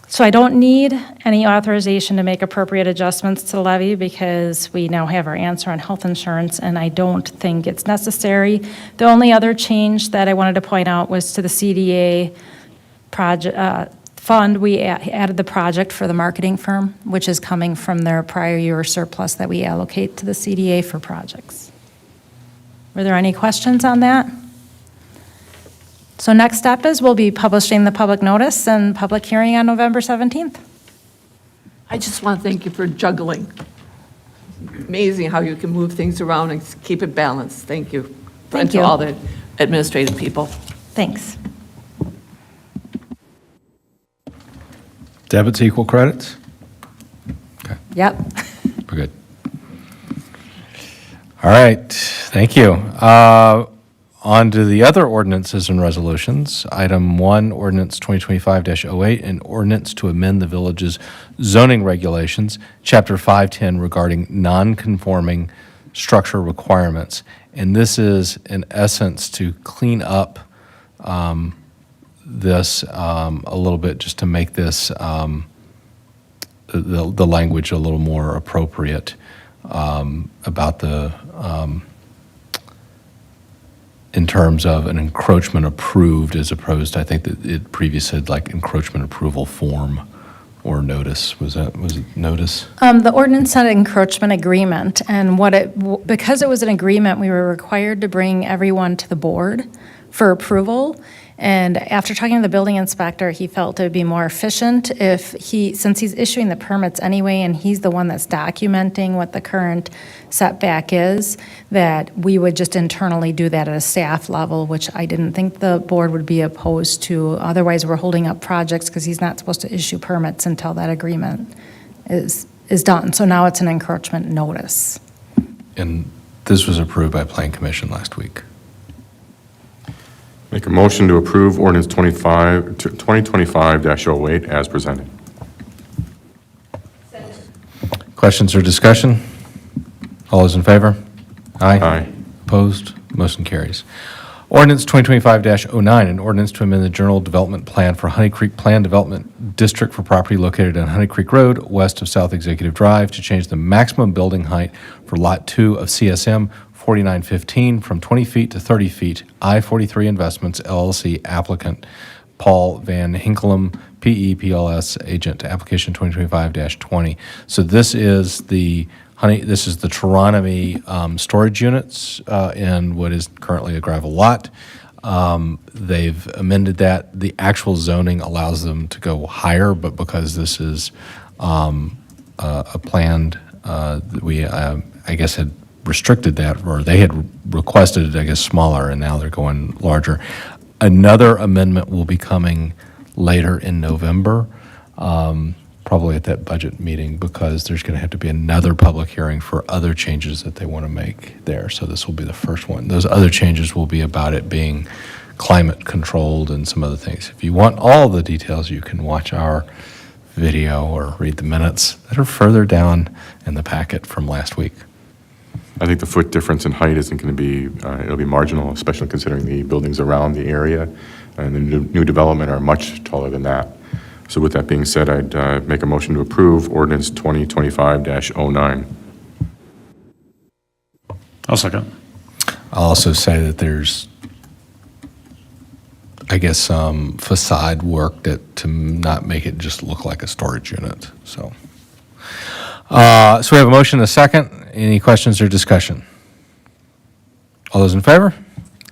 So I don't need any authorization to make appropriate adjustments to the levy because we now have our answer on health insurance, and I don't think it's necessary. The only other change that I wanted to point out was to the CDA project fund. We added the project for the marketing firm, which is coming from their prior year surplus that we allocate to the CDA for projects. Were there any questions on that? So next step is we'll be publishing the public notice and public hearing on November 17th. I just want to thank you for juggling. Amazing how you can move things around and keep it balanced. Thank you. Thank And to you. all the administrative people. Thanks. Debits equal credits? Okay, Yep. we're good. All right, thank you. On to the other ordinances and resolutions. Item 1, Ordinance 2025-08, an ordinance to amend the village's zoning regulations, Chapter 510 regarding non-conforming structure requirements. And this is, in essence, to clean up this a little bit, just to make this the language a little more appropriate about in terms of an encroachment approved as opposed to, I think that it previously said like encroachment approval form or notice. Was it notice? The ordinance said encroachment agreement, and because it was an agreement, we were required to bring everyone to the board for approval. And after talking to the building inspector, he felt it would be more efficient since he's issuing the permits anyway, and he's the one that's documenting what the current setback is, that we would just internally do that at a staff level, which I didn't think the board would be opposed to. Otherwise, we're holding up projects because he's not supposed to issue permits until that agreement is done. So now it's an encroachment notice. And this was approved by Plan Commission last week. Make a motion to approve ordinance 2025-08 as presented. Questions or discussion? All those in favor? Aye. Opposed? Motion carries. Ordinance 2025-09, an ordinance to amend the general development plan for Honey Creek Plan Development District for property located on Honey Creek Road, west of South Executive Drive, to change the maximum building height for Lot 2 of CSM 4915 from 20 feet to 30 feet. I-43 Investments LLC applicant Paul Van Hinkelum, PEPLS agent, application 2025-20. So this is the Torontomy storage units in what is currently a gravel lot. They've amended that. The actual zoning allows them to go higher, but because this is a planned, we, I guess, had restricted that, or they had requested it, I guess, smaller, and now they're going larger. Another amendment will be coming later in November, probably at that budget meeting, because there's going to have to be another public hearing for other changes that they want to make there. So this will be the first one. Those other changes will be about it being climate controlled and some other things. If you want all the details, you can watch our video or read the minutes that are further down in the packet from last week. I think the foot difference in height isn't going to be, it'll be marginal, especially considering the buildings around the area and the new development are much taller than that. So with that being said, I'd make a motion to approve ordinance 2025-09. I'll second. I'll also say that there's, I guess, some facade work to not make it just look like a storage unit. So we have a motion and a second. Any questions or discussion? All those in favor?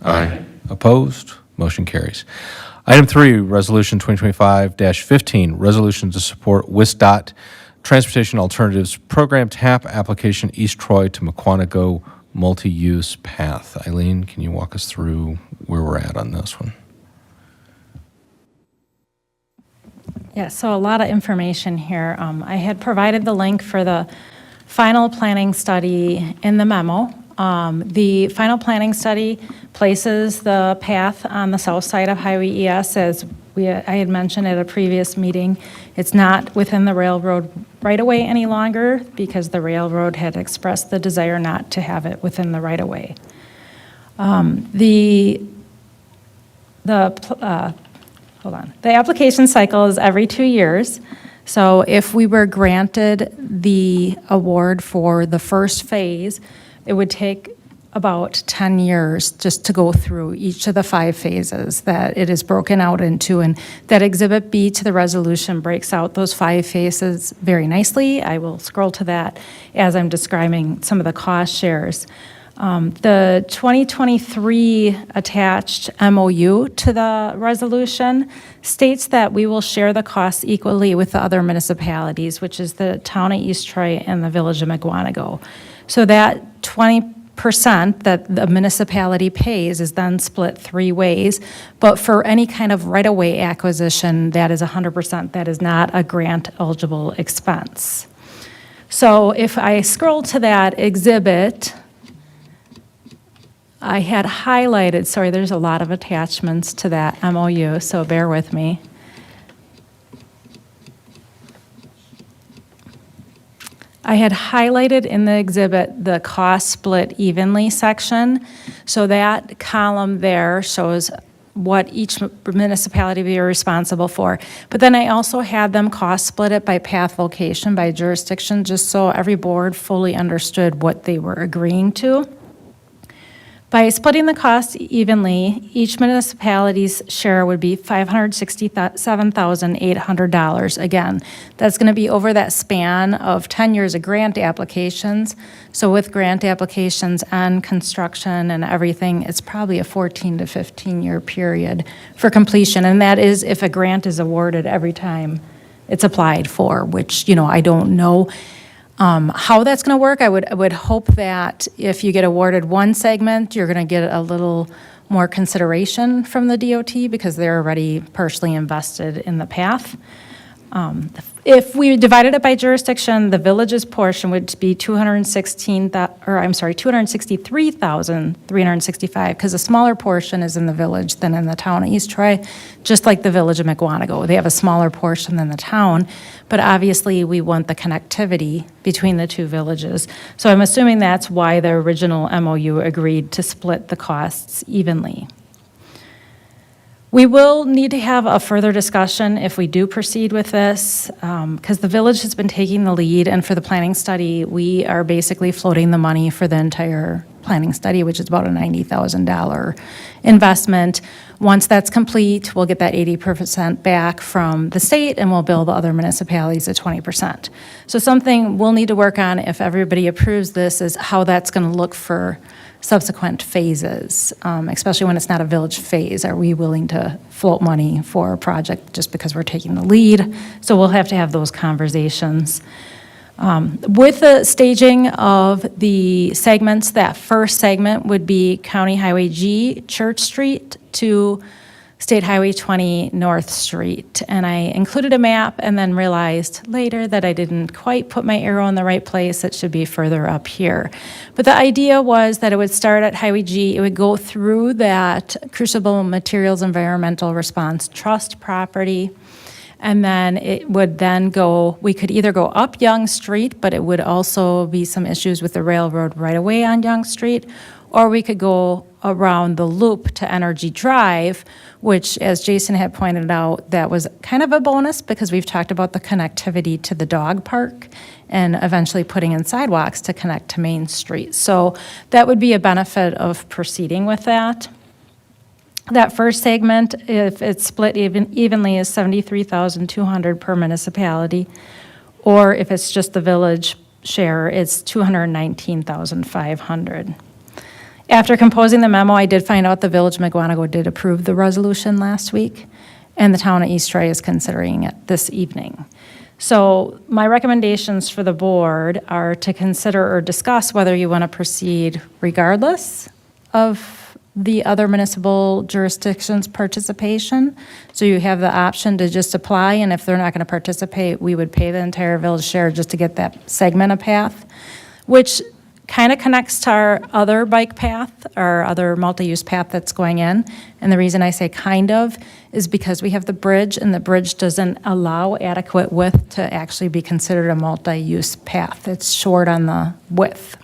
Aye. Opposed? Motion carries. Item 3, Resolution 2025-15, resolution to support WISDOT Transportation Alternatives Program TAP application East Troy to Mukwonago multi-use path. Eileen, can you walk us through where we're at on this one? Yeah, so a lot of information here. I had provided the link for the final planning study in the memo. The final planning study places the path on the south side of Highway ES, as I had mentioned at a previous meeting. It's not within the railroad right-of-way any longer because the railroad had expressed the desire not to have it within the right-of-way. The application cycle is every 2 years. So if we were granted the award for the first phase, it would take about 10 years just to go through each of the 5 phases that it is broken out into. And that Exhibit B to the resolution breaks out those 5 phases very nicely. I will scroll to that as I'm describing some of the cost shares. The 2023 attached MOU to the resolution states that we will share the costs equally with the other municipalities, which is the town of East Troy and the village of Mukwonago. So that 20% that the municipality pays is then split 3 ways. But for any kind of right-of-way acquisition, that is 100%. That is not a grant-eligible expense. So if I scroll to that exhibit, I had highlighted, sorry, there's a lot of attachments to that MOU, so bear with me. I had highlighted in the exhibit the cost split evenly section. So that column there shows what each municipality would be responsible for. But then I also had them cost split it by path location, by jurisdiction, just so every board fully understood what they were agreeing to. By splitting the cost evenly, each municipality's share would be $567,800. Again, that's going to be over that span of 10 years of grant applications. So with grant applications and construction and everything, it's probably a 14 to 15-year period for completion. And that is if a grant is awarded every time it's applied for, which, I don't know. How that's going to work, I would hope that if you get awarded one segment, you're going to get a little more consideration from the DOT because they're already partially invested in the path. If we divided it by jurisdiction, the village's portion would be $263,365 because a smaller portion is in the village than in the town of East Troy, just like the village of McWanago. They have a smaller portion than the town, but obviously we want the connectivity between the two villages. So I'm assuming that's why the original MOU agreed to split the costs evenly. We will need to have a further discussion if we do proceed with this, because the village has been taking the lead, and for the planning study, we are basically floating the money for the entire planning study, which is about a $90,000 investment. Once that's complete, we'll get that 80% back from the state, and we'll bill the other municipalities at 20%. So something we'll need to work on if everybody approves this is how that's going to look for subsequent phases, especially when it's not a village phase. Are we willing to float money for a project just because we're taking the lead? So we'll have to have those conversations. With the staging of the segments, that first segment would be County Highway G, Church Street, to State Highway 20 North Street. And I included a map and then realized later that I didn't quite put my arrow in the right place. It should be further up here. But the idea was that it would start at Highway G. It would go through that Crucible Materials Environmental Response Trust property. And then it would then go, we could either go up Young Street, but it would also be some issues with the railroad right away on Young Street, or we could go around the loop to Energy Drive, which, as Jason had pointed out, that was kind of a bonus because we've talked about the connectivity to the dog park and eventually putting in sidewalks to connect to Main Street. So that would be a benefit of proceeding with that. That first segment, if it's split evenly, is $73,200 per municipality, or if it's just the village share, it's $219,500. After composing the memo, I did find out the Village of McWanago did approve the resolution last week, and the town of East Troy is considering it this evening. So my recommendations for the board are to consider or discuss whether you want to proceed regardless of the other municipal jurisdictions' participation. So you have the option to just apply, and if they're not going to participate, we would pay the entire village share just to get that segment of path, which kind of connects to our other bike path, our other multi-use path that's going in. And the reason I say kind of is because we have the bridge, and the bridge doesn't allow adequate width to actually be considered a multi-use path. It's short on the width.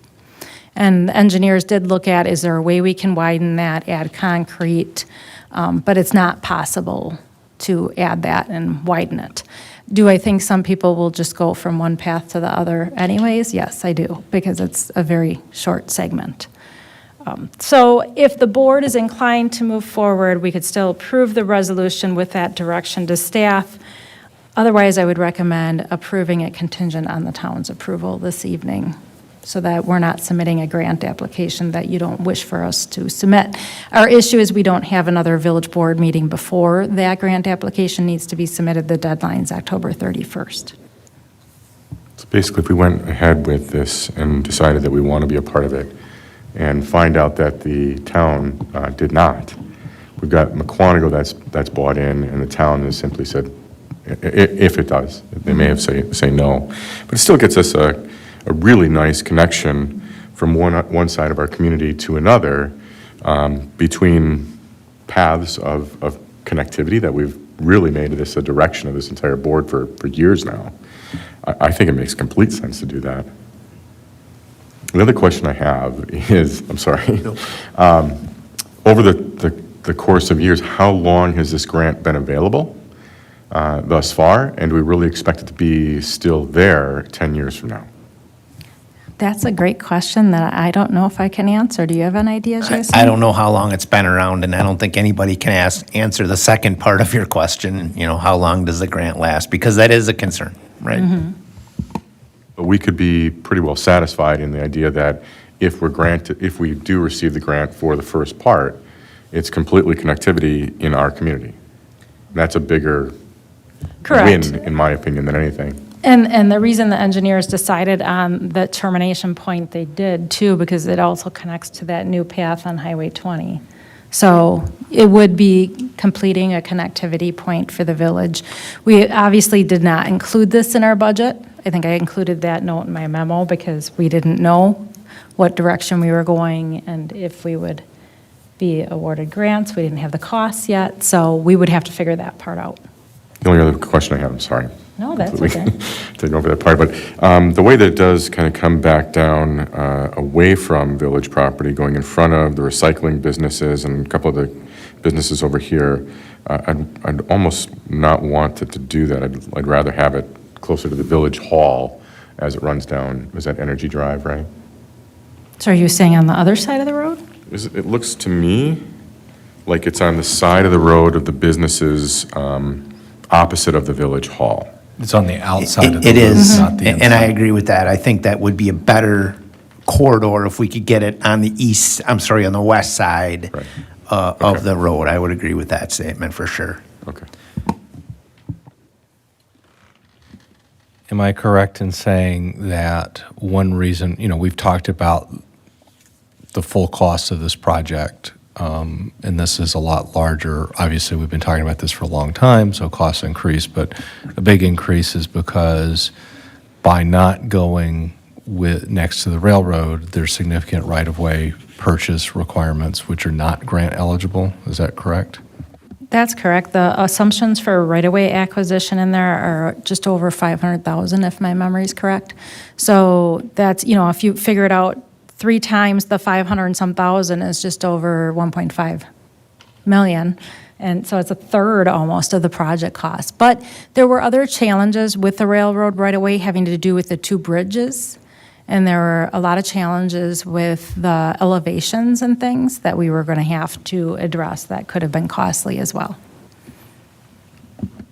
And the engineers did look at, is there a way we can widen that, add concrete? But it's not possible to add that and widen it. Do I think some people will just go from one path to the other anyways? Yes, I do, because it's a very short segment. So if the board is inclined to move forward, we could still approve the resolution with that direction to staff. Otherwise, I would recommend approving it contingent on the town's approval this evening, so that we're not submitting a grant application that you don't wish for us to submit. Our issue is we don't have another village board meeting before that grant application needs to be submitted. The deadline's October 31st. So basically, if we went ahead with this and decided that we want to be a part of it and find out that the town did not, we've got McWanago that's bought in, and the town has simply said, if it does, they may have say no. But it still gets us a really nice connection from one side of our community to another, between paths of connectivity that we've really made this a direction of this entire board for years now. I think it makes complete sense to do that. The other question I have is, I'm sorry, over the the course of years, how long has this grant been available thus far? And do we really expect it to be still there 10 years from now? That's a great question that I don't know if I can answer. Do you have an idea, Jason? I don't know how long it's been around, and I don't think anybody can answer the second part of your question, how long does the grant last? Because that is a concern, right? But we could be pretty well satisfied in the idea that if we do receive the grant for the first part, it's completely connectivity in our community. That's a bigger Correct. win, in my opinion, than anything. And the reason the engineers decided on the termination point they did too, because it also connects to that new path on Highway 20. So it would be completing a connectivity point for the village. We obviously did not include this in our budget. I think I included that note in my memo because we didn't know what direction we were going and if we would be awarded grants. We didn't have the costs yet, so we would have to figure that part out. The only other question I have, I'm sorry. No, that's We okay. can take over that part, but the way that it does kind of come back down away from village property, going in front of the recycling businesses and a couple of the businesses over here, I'd almost not want it to do that. I'd rather have it closer to the village hall as it runs down. Is that Energy Drive, right? So are you saying on the other side of the road? It looks to me like it's on the side of the road of the businesses opposite of the village hall. It's on the outside of the It road, is, not the and I inside. agree with that. I think that would be a better corridor if we could get it on the west side Right. of the road. I would agree with that statement for sure. Okay. Am I correct in saying that one reason, we've talked about the full cost of this project, and this is a lot larger. Obviously, we've been talking about this for a long time, so costs increase, but a big increase is because by not going next to the railroad, there's significant right-of-way purchase requirements which are not grant eligible. Is that correct? That's correct. The assumptions for right-of-way acquisition in there are just over 500,000, if my memory is correct. So that's, if you figure it out, 3 times the 500 and some thousand is just over 1.5 million. And so it's a third almost of the project cost. But there were other challenges with the railroad right-of-way having to do with the 2 bridges. And there were a lot of challenges with the elevations and things that we were going to have to address that could have been costly as well.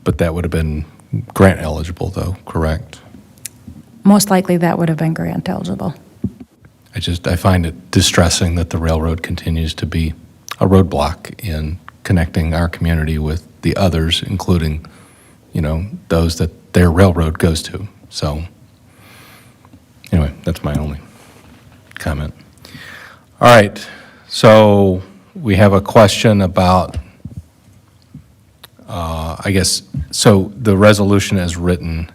But that would have been grant eligible, though, correct? Most likely that would have been grant eligible. I find it distressing that the railroad continues to be a roadblock in connecting our community with the others, including, those that their railroad goes to. So, anyway, that's my only comment. All right, so we have a question about, so the resolution as written,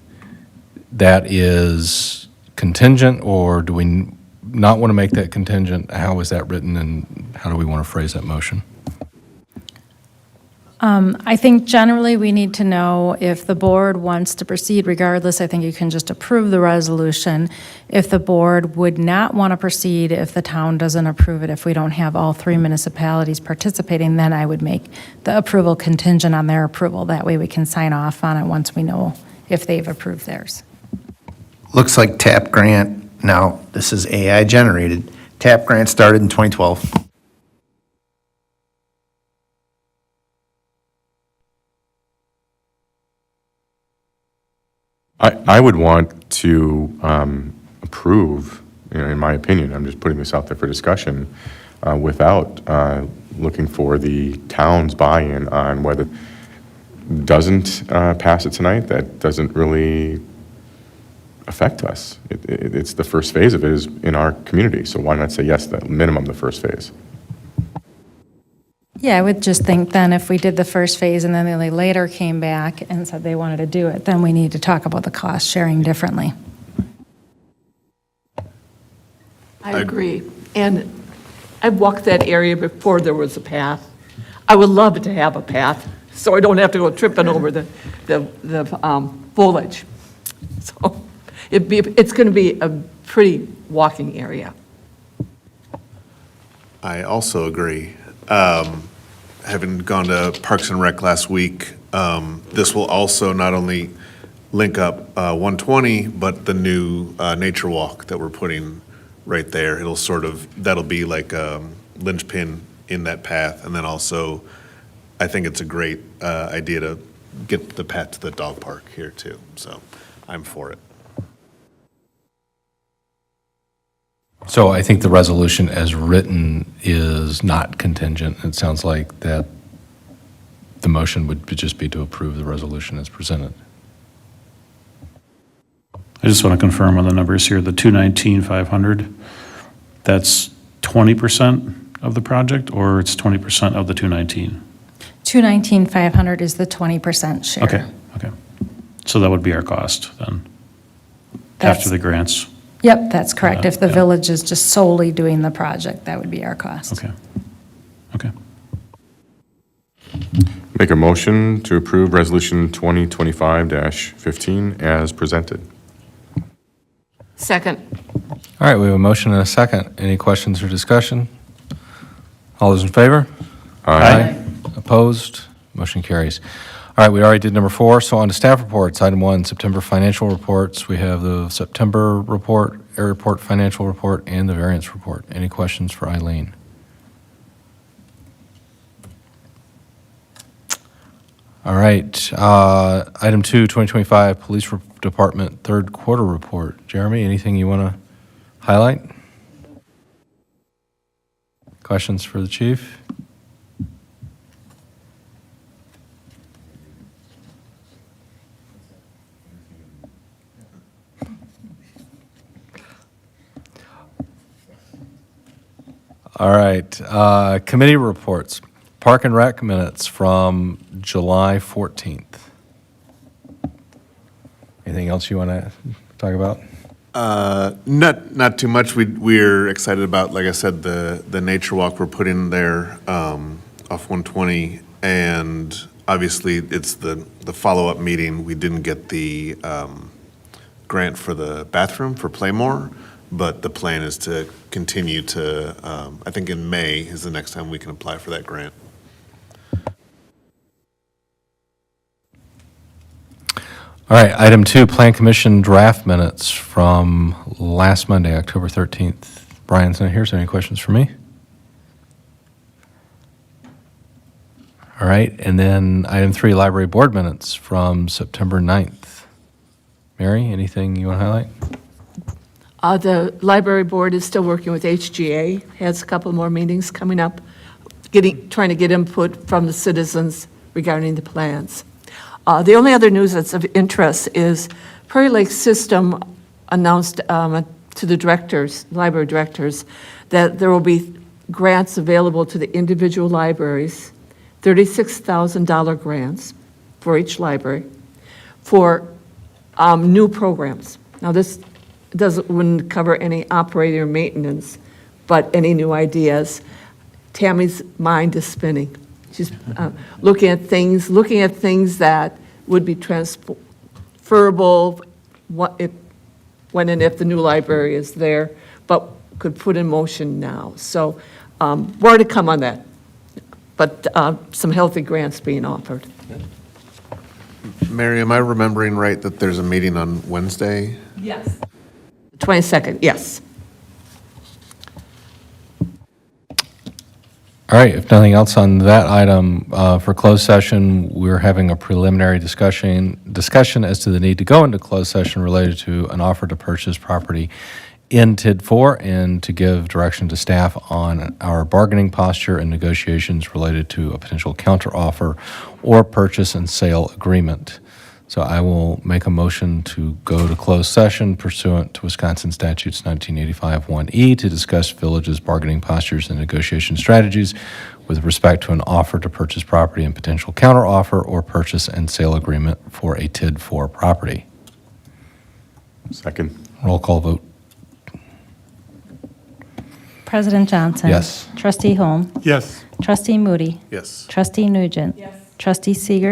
that is contingent, or do we not want to make that contingent? How is that written, and how do we want to phrase that motion? I think generally we need to know if the board wants to proceed regardless. I think you can just approve the resolution. If the board would not want to proceed, if the town doesn't approve it, if we don't have all 3 municipalities participating, then I would make the approval contingent on their approval. That way we can sign off on it once we know if they've approved theirs. Looks like TAP grant, now this is AI generated, TAP grant started in 2012. I would want to approve, in my opinion, I'm just putting this out there for discussion, without looking for the town's buy-in on whether doesn't pass it tonight, that doesn't really affect us. It's the first phase of it is in our community, so why not say yes, the minimum the first phase? Yeah, I would just think then if we did the first phase and then they later came back and said they wanted to do it, then we need to talk about the cost sharing differently. I agree. And I've walked that area before there was a path. I would love to have a path, so I don't have to go tripping over the foliage. So it's going to be a pretty walking area. I also agree. having gone to Parks and Rec last week, this will also not only link up 120, but the new nature walk that we're putting right there. It'll that'll be like a linchpin in that path. And then also, I think it's a great idea to get the path to the dog park here too. So I'm for it. So I think the resolution as written is not contingent. It sounds like that the motion would just be to approve the resolution as presented. I just want to confirm on the numbers here, the 219,500, that's 20% of the project, or it's 20% of the 219? 219,500 is the 20% share. Okay. So that would be our cost then, That's- after the grants? Yep, that's correct. If the Yeah. village is just solely doing the project, that would be our cost. Okay. Make a motion to approve Resolution 2025-15 as presented. Second. All right, we have a motion and a second. Any questions or discussion? All those in favor? Aye. Opposed? Motion carries. All right, we already did number 4, so on to staff reports. Item 1, September financial reports. We have the September report, air report financial report, and the variance report. Any questions for Eileen? All right, item 2, 2025 Police Department third quarter report. Jeremy, anything you want to highlight? Questions for the chief? All right, committee reports. Park and Rec minutes from July 14th. Anything else you want to talk about? Not too much. We're excited about, like I said, the nature walk we're putting there off 120, and obviously it's the follow-up meeting. We didn't get the grant for the bathroom for Playmore, but the plan is to continue to, I think in May is the next time we can apply for that grant. All right, item 2, Plan Commission draft minutes from last Monday, October 13th. Brian's not here, so any questions for me? All right, and then item 3, Library Board minutes from September 9th. Mary, anything you want to highlight? The library board is still working with HGA, has a couple more meetings coming up, trying to get input from the citizens regarding the plans. The only other news that's of interest is Prairie Lake System announced to the directors, library directors, that there will be grants available to the individual libraries, $36,000 grants for each library, for new programs. Now, this wouldn't cover any operating or maintenance, but any new ideas. Tammy's mind is spinning. She's looking at things that would be transferable when and if the new library is there, but could put in motion now. So more to come on that, but some healthy grants being offered. Mary, am I remembering right that there's a meeting on Wednesday? Yes. 22nd, yes. All right, if nothing else on that item, for closed session, we're having a preliminary discussion as to the need to go into closed session related to an offer to purchase property in TID 4 and to give direction to staff on our bargaining posture and negotiations related to a potential counteroffer or purchase and sale agreement. So I will make a motion to go to closed session pursuant to Wisconsin Statutes 1985-1E to discuss village's bargaining postures and negotiation strategies with respect to an offer to purchase property and potential counteroffer or purchase and sale agreement for a TID 4 property. Second. Roll call vote. President Johnson? Yes. Trustee Holm? Yes. Trustee Moody? Yes. Trustee Nugent? Yes. Trustee Seeger?